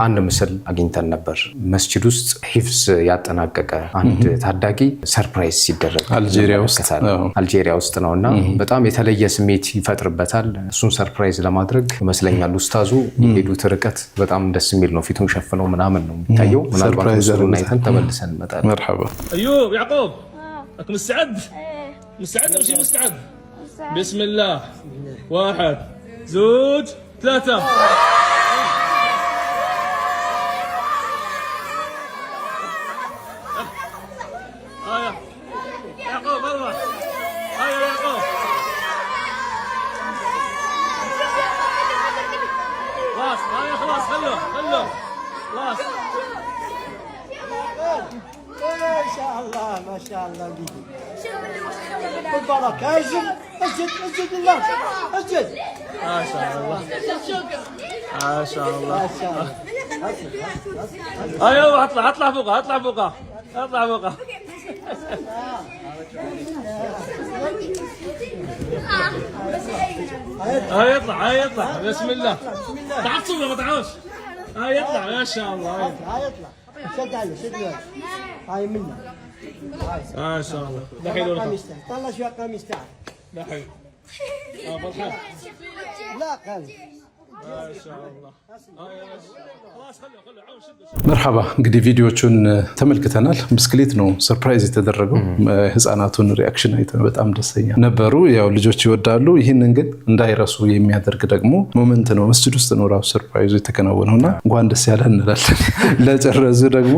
አንድ ምስል አግኝተን ነበር መስጂድ ውስጥ ሂፍዝ ያጠናቀቀ አንድ ታዳጊ ሰርፕራይዝ ሲደረግ አልጄሪያ ውስጥ ነውና በጣም የተለየ ስሜት ይፈጥርበታል እሱን ሰርፕራይዝ ለማድረግ መስለኛል ኡስታዙ የሄዱት ርቀት በጣም ደስ የሚል ነው ፊቱን ሸፍነው ምናምን ነው የሚታየው ምናልባት እሱን አይተን ተመልሰን እንመጣለን مرحبا ايوب يعقوب انت مستعد او شيء مستعد بسم الله 1 2 3 يعقوب اروح هيا يعقوب خلاص هيا خلاص خلوه خلاص ما شاء الله بيدي بالبركة اسجد الله اسجد ما شاء الله ما شاء الله يلا اطلع فوقها يطلع بسم الله تعصب ما تعوش يطلع ما شاء الله يطلع شد عليه هاي منه ما شاء الله دحين طلع شويه قميص تعال دحين فرحان لا قال ما شاء الله خلاص خلوا عون شد مرحبا እንግዲህ ቪዲዮቹን ተመልክተናል ብስክሌት ነው ሰርፕራይዝ የተደረገው ህፃናቱን ሪአክሽን አይተን በጣም ደስተኛ ነበሩ ያው ልጆች ይወዳሉ ይሄንን ግን እንዳይረሱ የሚያደርግ ደግሞ ሞመንት ነው መስጂድ ውስጥ ነው ራሱ ሰርፕራይዝ የተከናወነውና እንኳን ደስ ያለ እንላለን ለጨረዙ ደግሞ